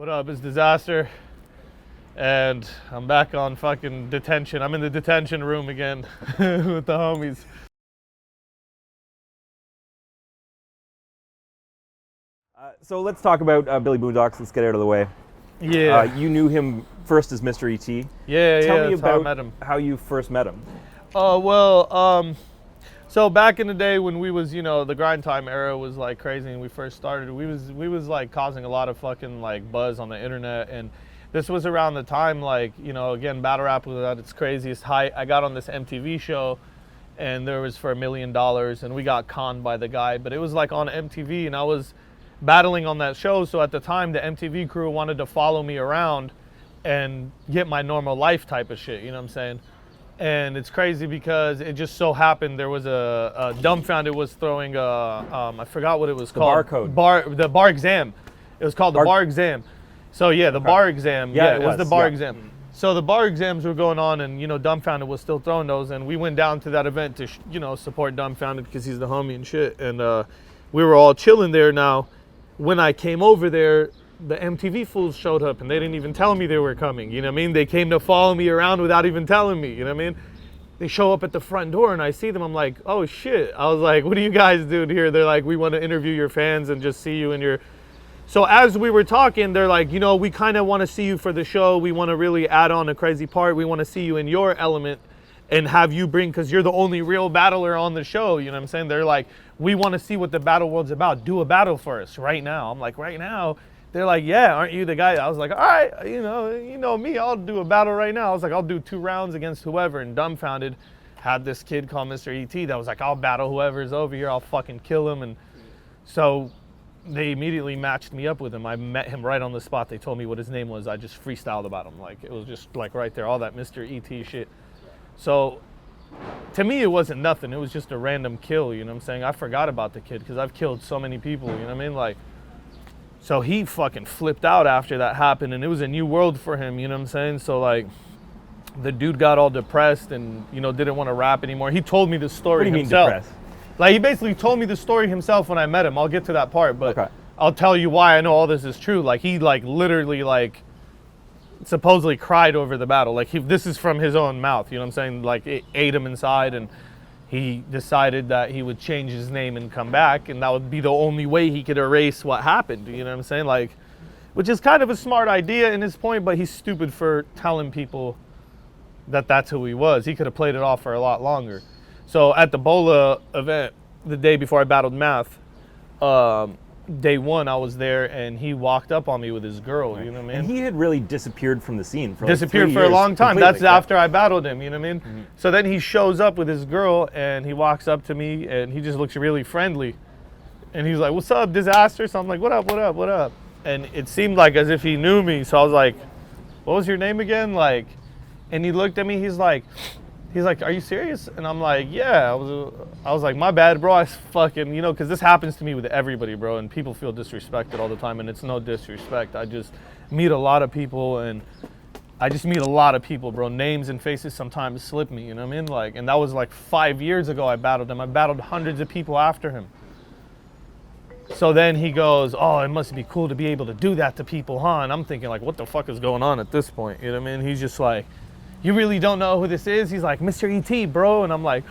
What up? It's Dizaster, and I'm back on fucking detention. I'm in the detention room again with the homies. So let's talk about Billy Boondocks. Let's get it out of the way. Yeah. You knew him first as Mr. E.T. Yeah, Tell me that's how I about met him. how you first met him. So back in the day when we was, the grind time era was like crazy and we first started, we was like causing a lot of fucking like buzz on the internet, and this was around the time again, battle rap was at its craziest height. I got on this MTV show and there was for $1 million and we got conned by the guy, but it was like on MTV and I was battling on that show. So at the time the MTV crew wanted to follow me around and get my normal life type of shit, you know what I'm saying? And it's crazy because it just so happened there was a Dumbfounded was throwing I forgot what it was called. The bar exam. It was called the bar exam. So yeah, the bar exam. Yeah, it was the bar exam. So the bar exams were going on, and Dumbfounded was still throwing those, and we went down to that event to support Dumbfounded because he's the homie and shit. And we were all chilling there. Now, when I came over there, the MTV fools showed up and they didn't even tell me they were coming, you know what I mean? They came to follow me around without even telling me, you know what I mean? They show up at the front door and I see them, I'm like, oh shit. I was like, what are you guys doing here? They're like, we want to interview your fans and just see you in your... So as we were talking, they're like, we kind of want to see you for the show. We want to really add on a crazy part. We want to see you in your element and have you bring, because you're the only real battler on the show, you know what I'm saying? They're like, we want to see what the battle world's about. Do a battle for us right now. I'm like, right now? They're like, yeah, aren't you the guy? I was like, all right, you know me, I'll do a battle right now. I was like, I'll do 2 rounds against whoever. And Dumbfounded had this kid called Mr. E.T. that was like, I'll battle whoever's over here. I'll fucking kill him. And so they immediately matched me up with him. I met him right on the spot. They told me what his name was. I just freestyled about him. Like, it was just like right there, all that Mr. E.T. shit. So to me, it wasn't nothing. It was just a random kill, you know what I'm saying? I forgot about the kid because I've killed so many people, you know what I mean? Like, so he fucking flipped out after that happened, and it was a new world for him, you know what I'm saying? So like, the dude got all depressed and, didn't want to rap anymore. He told me the story himself. What do you mean depressed? Like, he basically told me the story himself when I met him. I'll get to that part, but okay. I'll tell you why I know all this is true. Like, he literally supposedly cried over the battle. Like, this is from his own mouth, you know what I'm saying? Like, it ate him inside, and he decided that he would change his name and come back, and that would be the only way he could erase what happened, you know what I'm saying? Like, which is kind of a smart idea in his point, but he's stupid for telling people that that's who he was. He could have played it off for a lot longer. So at the Bola event, the day before I battled Math, day 1 I was there, and he walked up on me with his girl, you know what I mean? And he had really disappeared from the scene for disappeared for a long time. That's after I battled him, you know what I mean? Mm-hmm. So then he shows up with his girl, and he walks up to me, and he just looks really friendly. And he's like, what's up, Dizaster? So I'm like, what up, what up, what up? And it seemed like as if he knew me, so I was like, what was your name again? Like, and he looked at me, he's like, are you serious? And I'm like, yeah. I was like, my bad, bro. I fucking, because this happens to me with everybody, bro. And people feel disrespected all the time. And it's no disrespect. I just meet a lot of people, bro. Names and faces sometimes slip me, you know what I mean? Like, and that was like 5 years ago I battled him. I battled hundreds of people after him. So then he goes, oh, it must be cool to be able to do that to people, huh? And I'm thinking, like, what the fuck is going on at this point? You know what I mean? He's just like, you really don't know who this is? He's like, Mr. E.T., bro. And I'm like,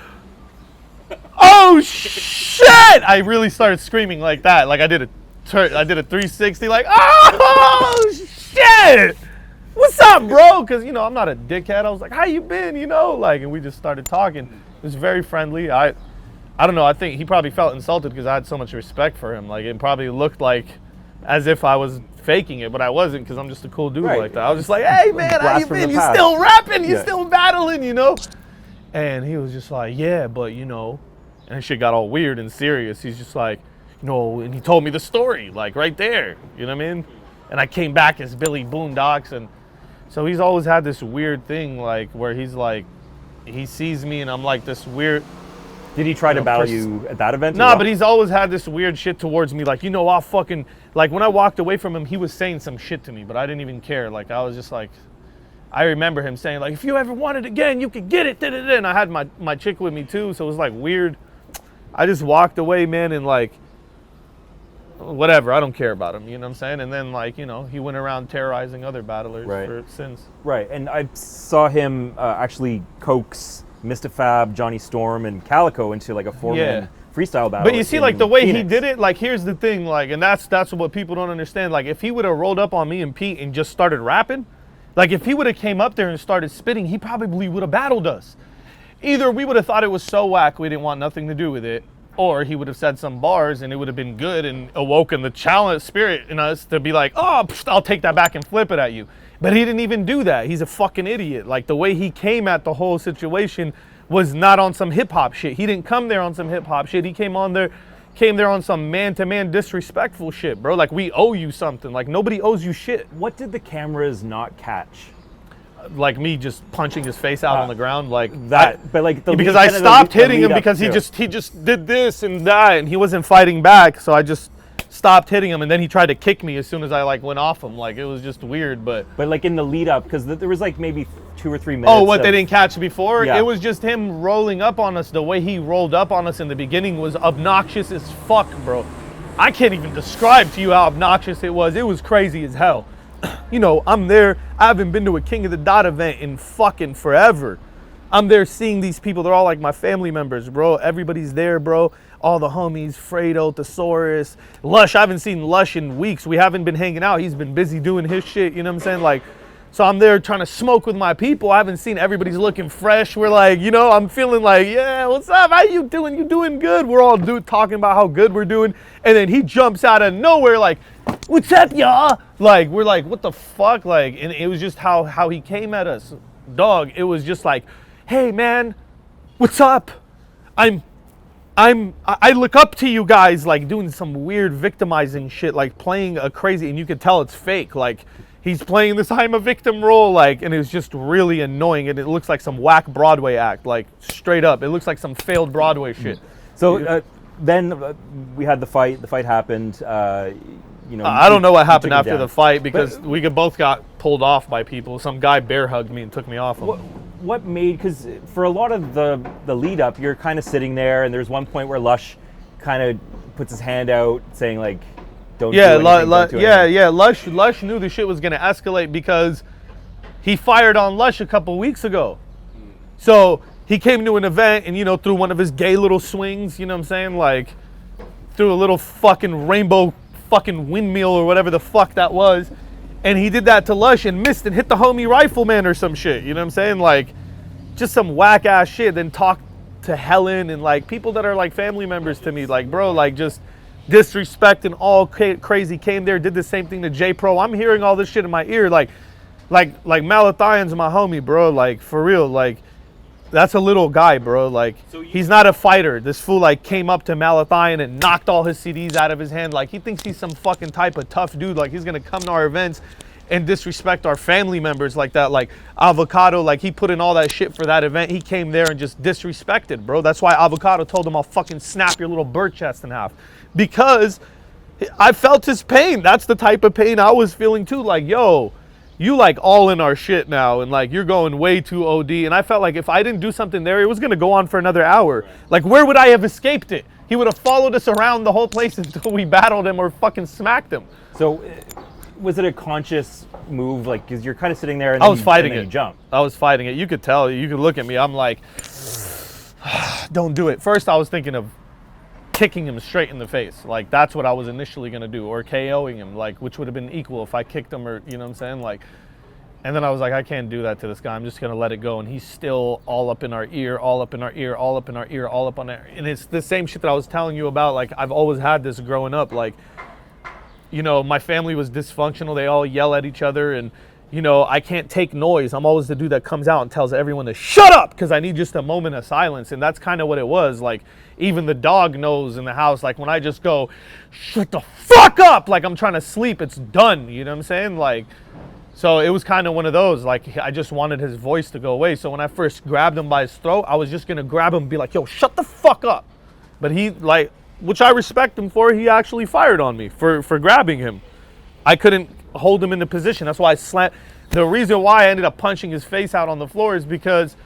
oh, shit! I really started screaming like that. Like, I did a 360, like, oh, shit! What's up, bro? Because, I'm not a dickhead. I was like, how you been, and we just started talking. It was very friendly. I don't know. I think he probably felt insulted because I had so much respect for him. Like, it probably looked like as if I was faking it, but I wasn't, because I'm just a cool dude like that. I was just like, hey man, how you been? You still rapping? You still battling, And he was just like, yeah, but and shit got all weird and serious. He's just like, and he told me the story, like right there, you know what I mean? And I came back as Billy Boondocks, and so he's always had this weird thing, like where he's like, he sees me and I'm like this weird. Did he try to battle you at that event? No, but he's always had this weird shit towards me. Like, I'll fucking... Like, when I walked away from him, he was saying some shit to me, but I didn't even care. Like, I was just like... I remember him saying, like, if you ever want it again, you could get it. Da-da-da. And I had my chick with me, too, so it was, like, weird. I just walked away, man, and, like... whatever, I don't care about him, you know what I'm saying? And then, like, you know, he went around terrorizing other battlers since. Right, and I saw him actually coax Mystifab, Johnny Storm, and Calico into like a 4-man freestyle battle. But you see, like, the way Phoenix. he did it, like, here's the thing, like, and that's what people don't understand. Like, if he would have rolled up on me and Pete and just started rapping, like, if he would have came up there and started spitting, he probably would have battled us. Either we would have thought it was so whack we didn't want nothing to do with it, or he would have said some bars and it would have been good and awoken the challenge spirit in us to be like, oh, I'll take that back and flip it at you. But he didn't even do that. He's a fucking idiot. Like, the way he came at the whole situation was not on some hip-hop shit. He didn't come there on some hip-hop shit. He came there on some man-to-man disrespectful shit, bro. Like, we owe you something. Like, nobody owes you shit. What did the cameras not catch? Like me just punching his face out on the ground, like that. But like because I stopped hitting him because he just did this and that, and he wasn't fighting back. So I just stopped hitting him, and then he tried to kick me as soon as I like went off him. Like, it was just weird. But like in the lead up, because there was like maybe 2 or 3 minutes. Oh, what they didn't catch before? Yeah. It was just him rolling up on us. The way he rolled up on us in the beginning was obnoxious as fuck, bro. I can't even describe to you how obnoxious it was. It was crazy as hell. You know, I'm there. I haven't been to a King of the Dot event in fucking forever. I'm there seeing these people. They're all like my family members, bro. Everybody's there, bro. All the homies, Fredo, Thesaurus, Lush. I haven't seen Lush in weeks. We haven't been hanging out. He's been busy doing his shit, you know what I'm saying? Like, so I'm there trying to smoke with my people. I haven't seen everybody's looking fresh. We're like, you know, I'm feeling like, yeah, what's up? How you doing? You doing good? We're all talking about how good we're doing. And then he jumps out of nowhere like, what's up, y'all? Like, we're like, what the fuck? Like, and it was just how he came at us. Dog, it was just like, hey, man, what's up? I look up to you guys, like doing some weird victimizing shit, like playing a crazy, and you could tell it's fake. Like, he's playing this I'm a victim role, like, and it was just really annoying, and it looks like some whack Broadway act, like, straight up. It looks like some failed Broadway shit. So then we had the fight. The fight happened. You know, I don't know what happened after the fight because we both got pulled off by people. Some guy bear hugged me and took me off him. What made, because for a lot of the lead up, you're kind of sitting there, and there's one point where Lush kind of puts his hand out saying like, don't do anything, don't do anything. Lush knew the shit was gonna escalate because he fired on Lush a couple weeks ago. So he came to an event and, you know, threw one of his gay little swings, you know what I'm saying? Like, threw a little fucking rainbow fucking windmill or whatever the fuck that was. And he did that to Lush and missed and hit the homie Rifleman or some shit, you know what I'm saying? Like, just some whack ass shit. Then talked to Helen and like people that are like family members to me, like, bro, like just disrespect and all crazy. Came there, did the same thing to J Pro. I'm hearing all this shit in my ear, like Malathion's my homie, bro, like, for real, like, that's a little guy, bro. Like, so he's not a fighter. This fool like came up to Malathion and knocked all his CDs out of his hand. Like, he thinks he's some fucking type of tough dude. Like, he's gonna come to our events and disrespect our family members like that. Like, Avocado, like, he put in all that shit for that event. He came there and just disrespected, bro. That's why Avocado told him, I'll fucking snap your little bird chest in half. Because I felt his pain. That's the type of pain I was feeling too. Like, yo, you like all in our shit now, and like you're going way too OD. And I felt like if I didn't do something there, it was gonna go on for another hour. Right. Like, where would I have escaped it? He would have followed us around the whole place until we battled him or fucking smacked him. So was it a conscious move? Like, because you're kind of sitting there and I was fighting it. You jump. I was fighting it. You could tell. You could look at me. I'm like, don't do it. First, I was thinking of kicking him straight in the face. Like, that's what I was initially gonna do, or KOing him, like, which would have been equal if I kicked him, or, you know what I'm saying? Like, and then I was like, I can't do that to this guy. I'm just gonna let it go. And he's still all up in our ear, all up in our ear, all up in our ear, all up on our, and it's the same shit that I was telling you about. Like, I've always had this growing up. Like, you know, my family was dysfunctional. They all yell at each other, and, you know, I can't take noise. I'm always the dude that comes out and tells everyone to shut up because I need just a moment of silence. And that's kind of what it was. Like, even the dog knows in the house, like, when I just go, shut the fuck up, like I'm trying to sleep, it's done. You know what I'm saying? Like, so it was kind of one of those, like, I just wanted his voice to go away. So when I first grabbed him by his throat, I was just going to grab him and be like, yo, shut the fuck up. But he, like, which I respect him for, he actually fired on me for grabbing him. I couldn't hold him in the position. That's why I slammed. The reason why I ended up punching his face out on the floor is because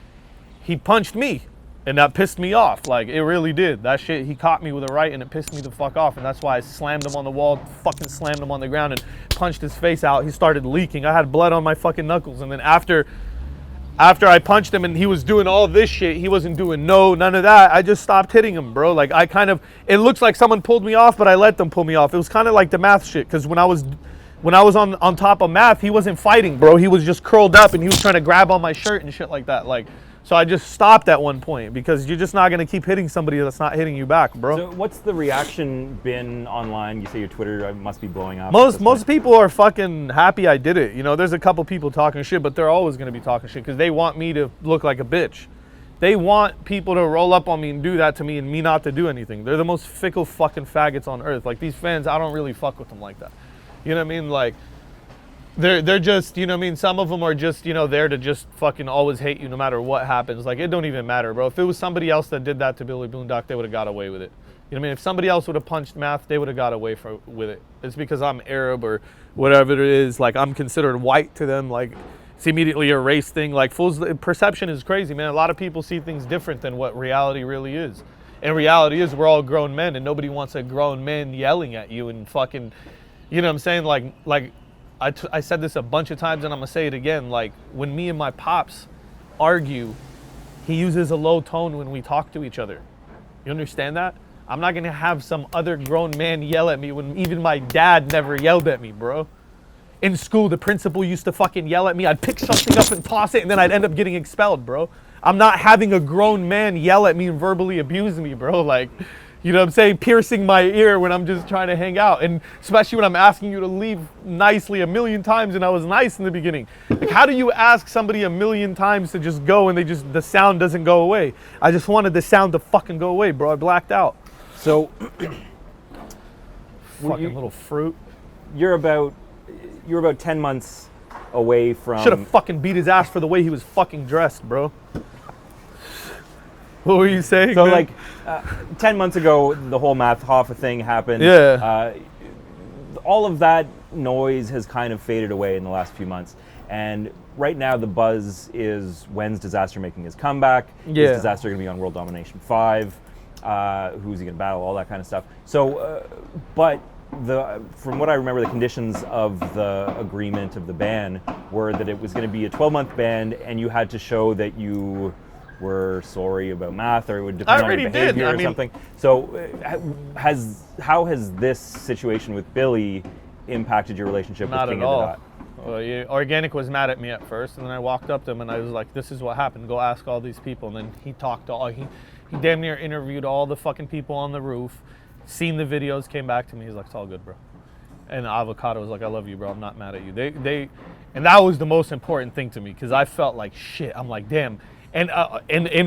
he punched me. And that pissed me off. Like, it really did. That shit, he caught me with a right and it pissed me the fuck off. And that's why I slammed him on the wall, fucking slammed him on the ground and punched his face out. He started leaking. I had blood on my fucking knuckles. And then after I punched him and he was doing all this shit, he wasn't doing none of that. I just stopped hitting him, bro. Like, it looks like someone pulled me off, but I let them pull me off. It was kind of like the math shit. Because when I was on top of math, he wasn't fighting, bro. He was just curled up and he was trying to grab on my shirt and shit like that. Like, so I just stopped at one point because you're just not going to keep hitting somebody that's not hitting you back, bro. So what's the reaction been online? You say your Twitter must be blowing up. Most people are fucking happy I did it. You know, there's a couple people talking shit, but they're always going to be talking shit because they want me to look like a bitch. They want people to roll up on me and do that to me and me not to do anything. They're the most fickle fucking faggots on earth. Like, these fans, I don't really fuck with them like that. You know what I mean? Like, they're just, you know what I mean? Some of them are just, you know, there to just fucking always hate you no matter what happens. Like, it don't even matter, bro. If it was somebody else that did that to Billy Boondock, they would have got away with it. You know what I mean? If somebody else would have punched Math, they would have got away with it. It's because I'm Arab or whatever it is. Like, I'm considered white to them. Like, it's immediately a race thing. Like, perception is crazy, man. A lot of people see things different than what reality really is. And reality is we're all grown men and nobody wants a grown man yelling at you and fucking, you know what I'm saying? Like I said this a bunch of times and I'm gonna say it again. Like, when me and my pops argue, he uses a low tone when we talk to each other. You understand that? I'm not gonna have some other grown man yell at me when even my dad never yelled at me, bro. In school, the principal used to fucking yell at me. I'd pick something up and toss it and then I'd end up getting expelled, bro. I'm not having a grown man yell at me and verbally abuse me, bro. Like, you know what I'm saying? Piercing my ear when I'm just trying to hang out. And especially when I'm asking you to leave nicely 1,000,000 times and I was nice in the beginning. Like, how do you ask somebody 1,000,000 times to just go and the sound doesn't go away? I just wanted the sound to fucking go away, bro. I blacked out. So, fucking little fruit. You're about 10 months away from... Should have fucking beat his ass for the way he was fucking dressed, bro. What were you saying? So, man? like, 10 months ago, the whole Math Hoffa thing happened. Yeah. All of that noise has kind of faded away in the last few months. And right now, the buzz is, when's Dizaster making his comeback? Yeah. Is Dizaster going to be on World Domination 5? Who's he going to battle? All that kind of stuff. So, but from what I remember, the conditions of the agreement of the ban were that it was going to be a 12-month ban, and you had to show that you were sorry about Math, or it would depend on your behavior or something. So, how has this situation with Billy impacted your relationship with King of the Dot? Well, Organic was mad at me at first, and then I walked up to him and I was like, "This is what happened. Go ask all these people." And then he talked to all. He damn near interviewed all the fucking people on the roof. Seen the videos, came back to me. He's like, "It's all good, bro." And Avocado was like, "I love you, bro. I'm not mad at you." And that was the most important thing to me because I felt like shit. I'm like, damn. And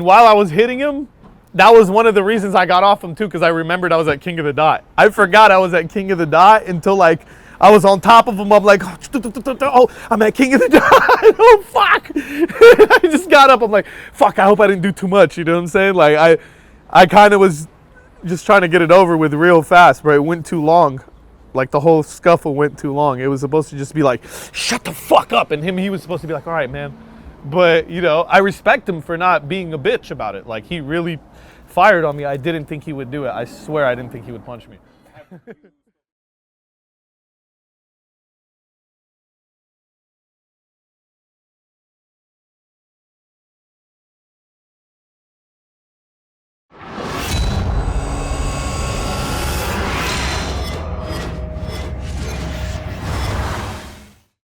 while I was hitting him, that was one of the reasons I got off him too, because I remembered I was at King of the Dot. I forgot I was at King of the Dot until like I was on top of him. I'm like, oh, I'm at King of the Dot. Oh fuck! I just got up. I'm like, fuck. I hope I didn't do too much. You know what I'm saying? Like I kind of was just trying to get it over with real fast, but it went too long. Like, the whole scuffle went too long. It was supposed to just be like, shut the fuck up. And he was supposed to be like, all right, man. But, you know, I respect him for not being a bitch about it. Like, he really fired on me. I didn't think he would do it. I swear I didn't think he would punch me.